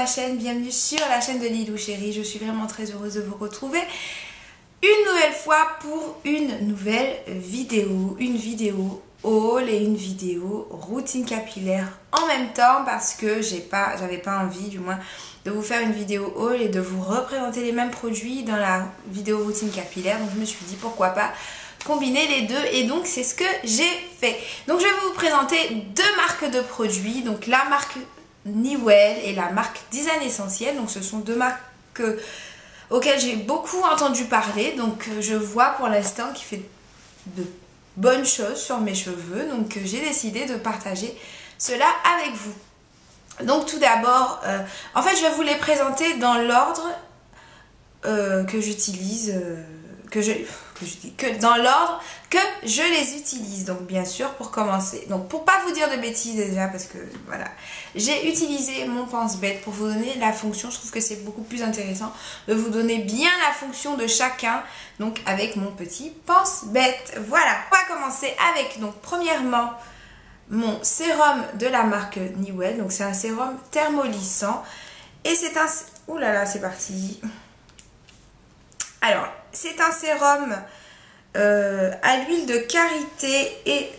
ma chaîne, bienvenue sur la chaîne de Lilou Chérie. Je suis vraiment très heureuse de vous retrouver une nouvelle fois pour une nouvelle vidéo. Une vidéo haul et une vidéo routine capillaire en même temps parce que j'avais pas envie du moins de vous faire une vidéo haul et de vous représenter les mêmes produits dans la vidéo routine capillaire. Donc je me suis dit pourquoi pas combiner les deux et donc c'est ce que j'ai fait. Donc je vais vous présenter deux marques de produits, donc la marque Newell et la marque Design Essentiel. Donc ce sont deux marques auxquelles j'ai beaucoup entendu parler, donc je vois pour l'instant qu'il fait de bonnes choses sur mes cheveux, donc j'ai décidé de partager cela avec vous. Donc tout d'abord, en fait je vais vous les présenter dans l'ordre que j'utilise, dans l'ordre que je les utilise. Donc bien sûr, pour commencer, donc pour pas vous dire de bêtises déjà, parce que voilà, j'ai utilisé mon pense-bête pour vous donner la fonction. Je trouve que c'est beaucoup plus intéressant de vous donner bien la fonction de chacun, donc avec mon petit pense-bête. Voilà, on va commencer avec, donc premièrement, mon sérum de la marque Newell. Donc c'est un sérum thermolissant et c'est un... Ouh là là, c'est parti. Alors, c'est un sérum à l'huile de karité et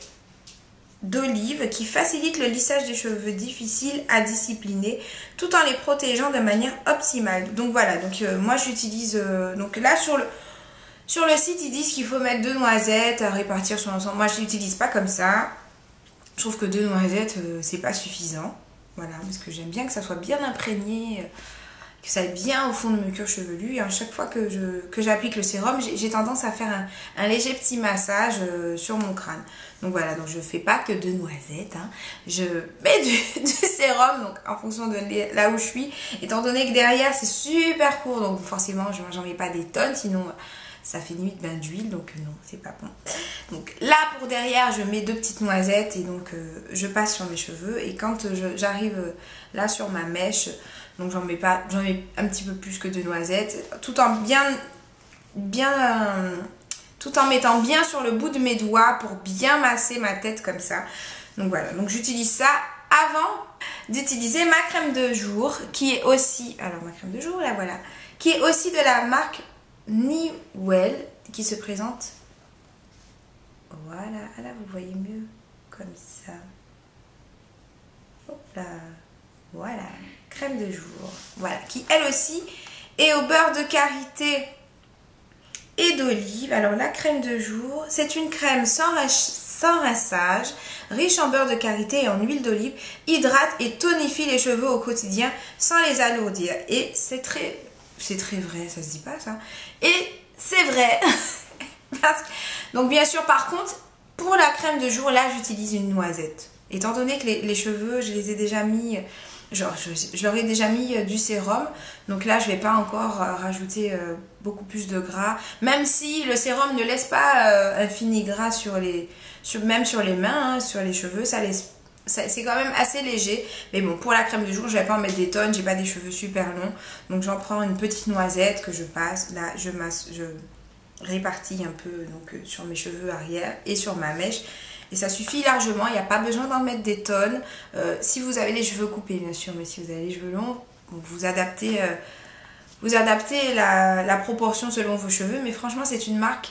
d'olive qui facilite le lissage des cheveux difficiles à discipliner tout en les protégeant de manière optimale. Donc voilà, donc moi j'utilise, donc là sur le site ils disent qu'il faut mettre 2 noisettes à répartir sur l'ensemble. Moi je l'utilise pas comme ça. Je trouve que 2 noisettes c'est pas suffisant. Voilà, parce que j'aime bien que ça soit bien imprégné, que ça aille bien au fond de mes cuirs chevelus. Et à chaque fois que j'applique le sérum, j'ai tendance à faire un léger petit massage sur mon crâne. Donc voilà, donc je fais pas que 2 noisettes, hein. Je mets du sérum donc en fonction de là où je suis, étant donné que derrière c'est super court, donc forcément j'en mets pas des tonnes, sinon ça fait limite d'huile, donc non, c'est pas bon. Donc là pour derrière je mets 2 petites noisettes et donc je passe sur mes cheveux. Et quand j'arrive là sur ma mèche, donc j'en mets un petit peu plus que 2 noisettes, tout en tout en mettant bien sur le bout de mes doigts pour bien masser ma tête comme ça. Donc voilà, donc j'utilise ça avant d'utiliser ma crème de jour qui est aussi, alors ma crème de jour là voilà, qui est aussi de la marque Newell, qui se présente, voilà, là vous voyez mieux comme ça, hop là, voilà, crème de jour, voilà, qui elle aussi est au beurre de karité et d'olive. Alors la crème de jour, c'est une crème sans rinçage, riche en beurre de karité et en huile d'olive, hydrate et tonifie les cheveux au quotidien sans les alourdir. Et c'est très vrai, ça se dit pas ça. Et c'est vrai. Donc bien sûr, par contre, pour la crème de jour, là j'utilise une noisette. Étant donné que les cheveux, je les ai déjà mis, genre je leur ai déjà mis du sérum. Donc là je vais pas encore rajouter beaucoup plus de gras. Même si le sérum ne laisse pas un fini gras même sur les mains, hein, sur les cheveux, c'est quand même assez léger. Mais bon, pour la crème de jour, je vais pas en mettre des tonnes, j'ai pas des cheveux super longs. Donc j'en prends une petite noisette que je passe. Là, je répartis un peu donc, sur mes cheveux arrière et sur ma mèche. Et ça suffit largement, il n'y a pas besoin d'en mettre des tonnes. Si vous avez les cheveux coupés, bien sûr, mais si vous avez les cheveux longs, vous adaptez la proportion selon vos cheveux. Mais franchement, c'est une marque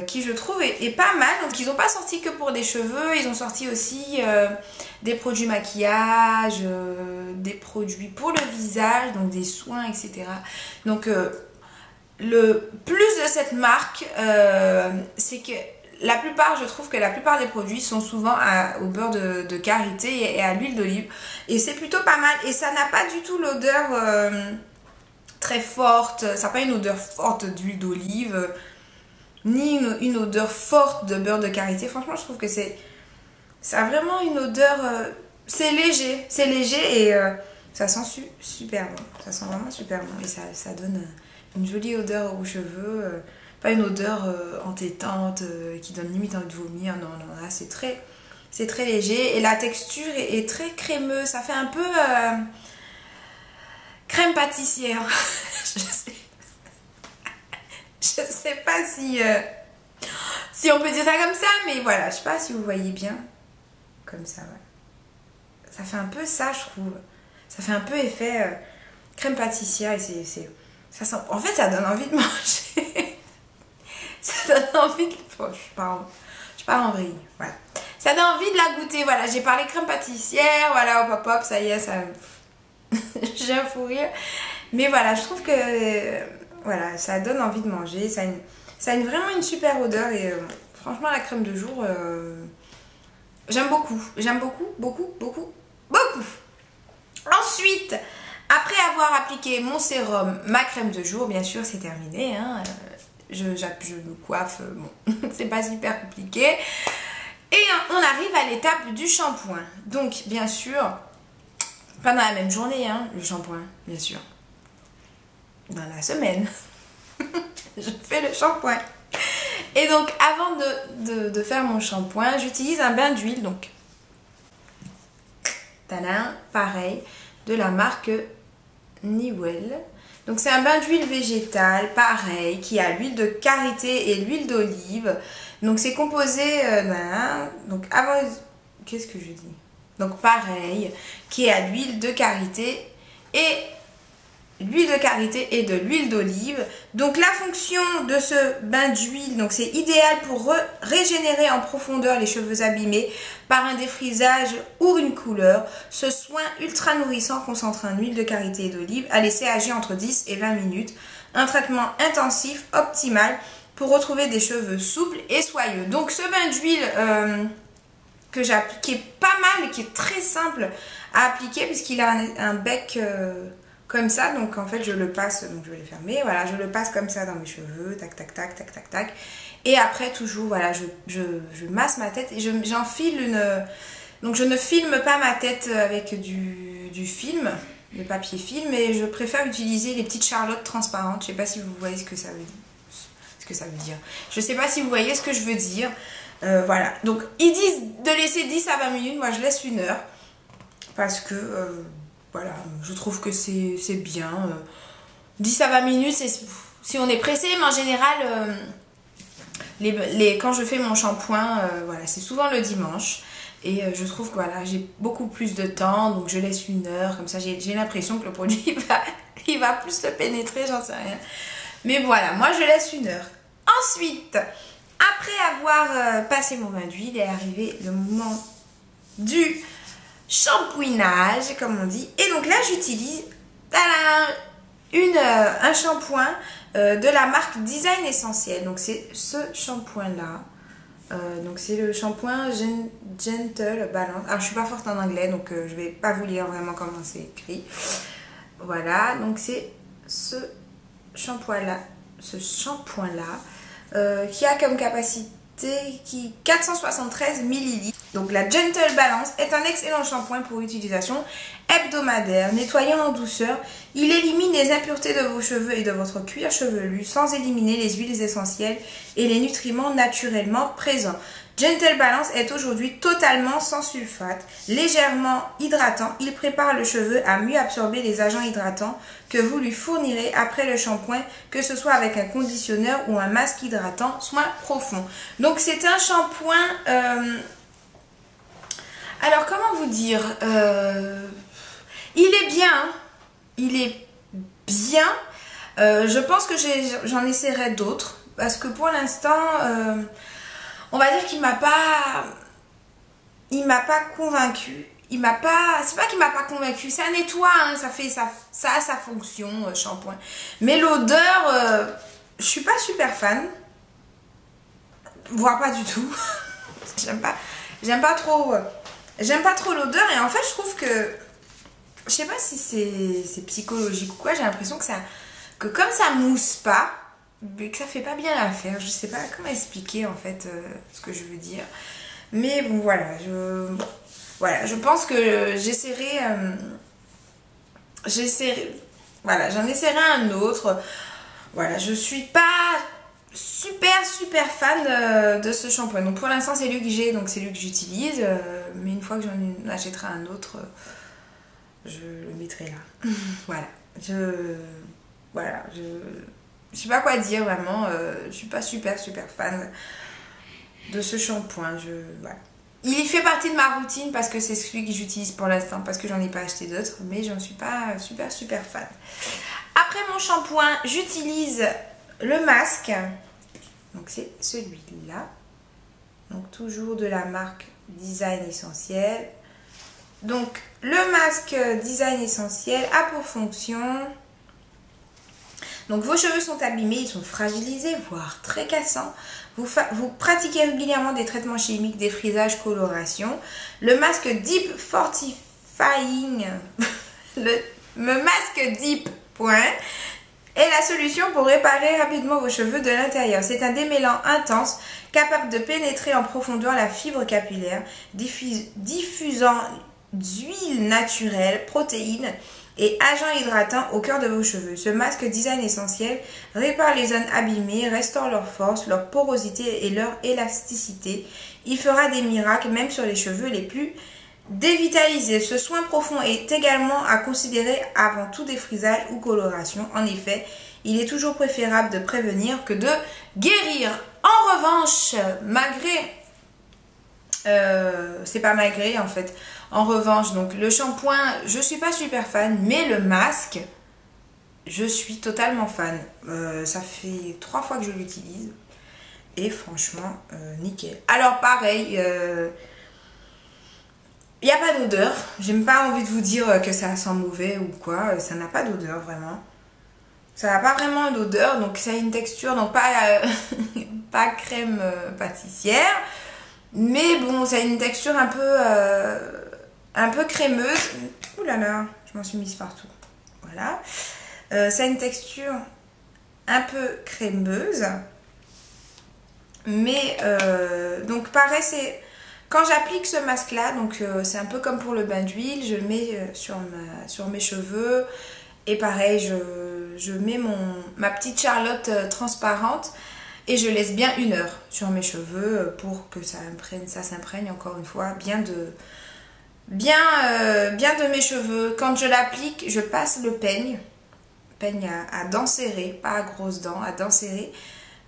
qui je trouve est pas mal. Donc ils n'ont pas sorti que pour des cheveux, ils ont sorti aussi des produits maquillage, des produits pour le visage, donc des soins, etc. Donc le plus de cette marque, c'est que je trouve que la plupart des produits sont souvent au beurre de karité et à l'huile d'olive. Et c'est plutôt pas mal. Et ça n'a pas du tout l'odeur très forte. Ça n'a pas une odeur forte d'huile d'olive, ni une odeur forte de beurre de karité. Franchement, je trouve que ça a vraiment une odeur... c'est léger et ça sent super bon. Ça sent vraiment super bon. Et ça donne une jolie odeur aux cheveux. Pas une odeur entêtante qui donne limite envie de vomir. Non, là c'est très léger. Et la texture est très crémeuse. Ça fait un peu crème pâtissière. Je sais pas si on peut dire ça comme ça, mais voilà, je sais pas si vous voyez bien. Comme ça, voilà. Ça fait un peu ça, je trouve. Ça fait un peu effet crème pâtissière et ça sent... En fait, ça donne envie de manger. Ça donne envie de... Oh, je pars en vrille, voilà. Ça donne envie de la goûter, voilà. J'ai parlé crème pâtissière, voilà, hop hop hop, ça y est, ça... J'ai un fou rire. Mais voilà, je trouve que voilà, ça donne envie de manger. Ça a vraiment une super odeur. Et franchement, la crème de jour, j'aime beaucoup. J'aime beaucoup, beaucoup, beaucoup, beaucoup. Ensuite, après avoir appliqué mon sérum, ma crème de jour, bien sûr, c'est terminé. Hein, je me coiffe. Bon, c'est pas super compliqué. Et on arrive à l'étape du shampoing. Donc, bien sûr, pas dans la même journée, hein, le shampoing, bien sûr. Dans la semaine, je fais le shampoing. Et donc, avant de faire mon shampoing, j'utilise un bain d'huile. Donc, tadam, pareil, de la marque Newell. Donc, c'est un bain d'huile végétale, pareil, qui a l'huile de karité et l'huile d'olive. Donc, c'est composé donc, avant... Qu'est-ce que je dis? Donc, pareil, qui a l'huile de karité et... l'huile de karité et de l'huile d'olive. Donc la fonction de ce bain d'huile, donc c'est idéal pour régénérer en profondeur les cheveux abîmés par un défrisage ou une couleur. Ce soin ultra nourrissant concentré en huile de karité et d'olive à laisser agir entre 10 et 20 minutes. Un traitement intensif optimal pour retrouver des cheveux souples et soyeux. Donc ce bain d'huile que j'ai appliqué, qui est pas mal, qui est très simple à appliquer puisqu'il a un bec... comme ça, donc en fait je le passe, donc je vais le fermer, voilà, je le passe comme ça dans mes cheveux, tac tac tac tac tac tac, et après toujours, voilà, je masse ma tête et j'enfile une, donc je ne filme pas ma tête avec du film, de papier film, mais je préfère utiliser les petites charlottes transparentes. Je sais pas si vous voyez ce que ça veut dire, je sais pas si vous voyez ce que je veux dire, voilà, donc ils disent de laisser 10 à 20 minutes, moi je laisse 1 heure, parce que... voilà, je trouve que c'est bien. 10 à 20 minutes, si on est pressé, mais en général, quand je fais mon shampoing, voilà, c'est souvent le dimanche. Et je trouve que voilà, j'ai beaucoup plus de temps, donc je laisse 1 heure, comme ça j'ai l'impression que le produit il va plus le pénétrer, j'en sais rien. Mais voilà, moi je laisse 1 heure. Ensuite, après avoir passé mon bain d'huile, est arrivé le moment du shampouinage, comme on dit. Et donc là, j'utilise un shampoing de la marque Design Essentiel. Donc c'est ce shampoing-là. Donc c'est le shampoing Gentle Balance. Alors je suis pas forte en anglais, donc je vais pas vous lire vraiment comment c'est écrit. Voilà, donc c'est ce shampoing-là, qui a comme capacité 473 ml. Donc la Gentle Balance est un excellent shampoing pour utilisation hebdomadaire, nettoyant en douceur. Il élimine les impuretés de vos cheveux et de votre cuir chevelu sans éliminer les huiles essentielles et les nutriments naturellement présents. Gentle Balance est aujourd'hui totalement sans sulfate, légèrement hydratant. Il prépare le cheveu à mieux absorber les agents hydratants que vous lui fournirez après le shampoing, que ce soit avec un conditionneur ou un masque hydratant soin profond. Donc c'est un shampoing... alors comment vous dire, il est bien, hein. Il est bien. Je pense que j'en essaierai d'autres parce que pour l'instant, on va dire qu'il m'a pas convaincu. C'est pas qu'il m'a pas convaincu, ça nettoie, hein, ça a sa fonction, shampoing. Mais l'odeur, je suis pas super fan, voire pas du tout. J'aime pas trop l'odeur et en fait je trouve que, je sais pas si c'est psychologique ou quoi, j'ai l'impression que comme ça mousse pas, mais que ça fait pas bien l'affaire. Je sais pas comment expliquer en fait ce que je veux dire. Mais bon voilà, je pense que j'essaierai, voilà, j'en essaierai un autre. Voilà, je suis pas super fan de ce shampoing. Donc pour l'instant c'est lui que j'ai, donc c'est lui que j'utilise. Mais une fois que j'en achèterai un autre, je le mettrai là. Voilà, je sais pas quoi dire vraiment. Je suis pas super fan de ce shampoing. Voilà. Il fait partie de ma routine parce que c'est celui que j'utilise pour l'instant, parce que j'en ai pas acheté d'autres, mais j'en suis pas super fan. Après mon shampoing, j'utilise le masque. Donc c'est celui-là. Donc toujours de la marque Design Essentiel. Donc le masque Design Essentiel a pour fonction... Donc vos cheveux sont abîmés, ils sont fragilisés, voire très cassants. Vous pratiquez régulièrement des traitements chimiques, défrisage, coloration. Le masque Deep Fortifying, le masque Deep Point, est la solution pour réparer rapidement vos cheveux de l'intérieur. C'est un démêlant intense, capable de pénétrer en profondeur la fibre capillaire, diffusant d'huile naturelle, protéines et agents hydratants au cœur de vos cheveux. Ce masque Design Essentiel répare les zones abîmées, restaure leur force, leur porosité et leur élasticité. Il fera des miracles même sur les cheveux les plus dévitalisés. Ce soin profond est également à considérer avant tout défrisage ou coloration. En effet, il est toujours préférable de prévenir que de guérir. En revanche, c'est pas malgré en fait. En revanche, donc le shampoing, je suis pas super fan, mais le masque, je suis totalement fan. Ça fait 3 fois que je l'utilise et franchement, nickel. Alors pareil, il n'y a pas d'odeur. J'ai même pas envie de vous dire que ça sent mauvais ou quoi. Ça n'a pas d'odeur vraiment. Ça n'a pas vraiment d'odeur, donc ça a une texture, donc pas crème pâtissière. Mais bon, ça a une texture un peu crémeuse. Ouh là là, je m'en suis mise partout. Voilà. Ça a une texture un peu crémeuse. Mais, donc pareil, c'est... Quand j'applique ce masque-là, donc c'est un peu comme pour le bain d'huile, je le mets sur mes cheveux. Et pareil, je mets ma petite Charlotte transparente. Et je laisse bien 1 heure sur mes cheveux pour que ça s'imprègne encore une fois bien de mes cheveux. Quand je l'applique, je passe le peigne à dents serrées, pas à grosses dents, à dents serrées,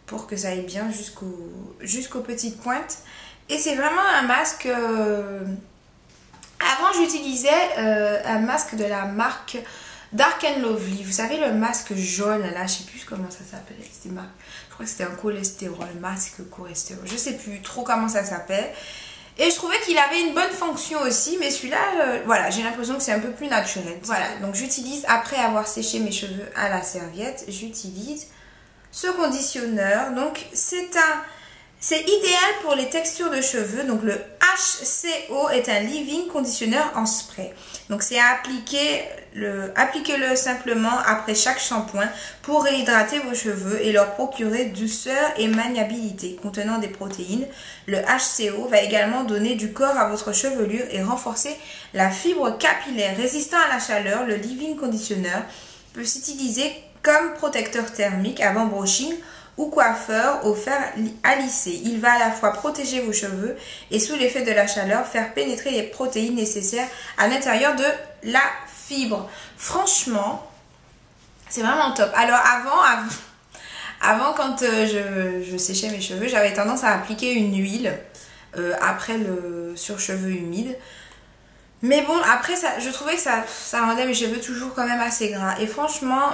pour que ça aille bien jusqu'aux petites pointes. Et c'est vraiment un masque... Avant, j'utilisais un masque de la marque Dark & Lovely. Vous savez, le masque jaune, là, je sais plus comment ça s'appelait. Je crois que c'était un cholestérol, masque cholestérol. Je sais plus trop comment ça s'appelle. Et je trouvais qu'il avait une bonne fonction aussi. Mais celui-là, voilà, j'ai l'impression que c'est un peu plus naturel. Voilà, donc j'utilise, après avoir séché mes cheveux à la serviette, j'utilise ce conditionneur. Donc c'est idéal pour les textures de cheveux. Donc le HCO est un leave-in conditionneur en spray. Donc c'est à appliquez-le simplement après chaque shampoing pour réhydrater vos cheveux et leur procurer douceur et maniabilité. Contenant des protéines, le HCO va également donner du corps à votre chevelure et renforcer la fibre capillaire. Résistant à la chaleur, le leave-in conditionneur peut s'utiliser comme protecteur thermique avant brushing ou coiffeur au fer à lisser. Il va à la fois protéger vos cheveux et sous l'effet de la chaleur faire pénétrer les protéines nécessaires à l'intérieur de la fibre. Franchement, c'est vraiment top. Alors avant quand je séchais mes cheveux, j'avais tendance à appliquer une huile après le sur-cheveux humide. Mais bon, après je trouvais que ça rendait mes cheveux toujours quand même assez gras. Et franchement...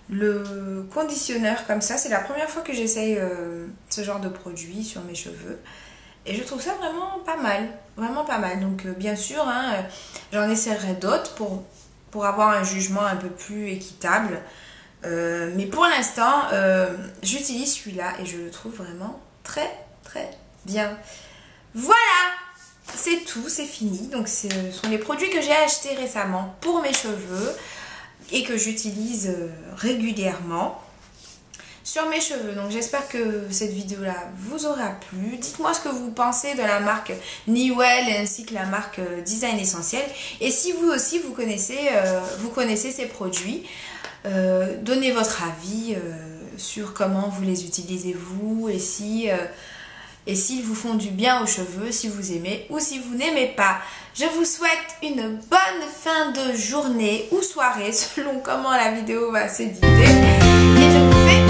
le conditionneur comme ça, c'est la première fois que j'essaye ce genre de produit sur mes cheveux et je trouve ça vraiment pas mal, donc bien sûr hein, j'en essaierai d'autres pour avoir un jugement un peu plus équitable, mais pour l'instant j'utilise celui-là et je le trouve vraiment très bien. Voilà, c'est tout, c'est fini. Donc ce sont les produits que j'ai achetés récemment pour mes cheveux et que j'utilise régulièrement sur mes cheveux. Donc j'espère que cette vidéo là vous aura plu. Dites-moi ce que vous pensez de la marque Newell ainsi que la marque Design Essentiel, et si vous aussi vous connaissez ces produits, donnez votre avis sur comment vous les utilisez vous, et s'ils vous font du bien aux cheveux, si vous aimez ou si vous n'aimez pas. Je vous souhaite une bonne fin de journée ou soirée selon comment la vidéo va s'éditer, et je vous fais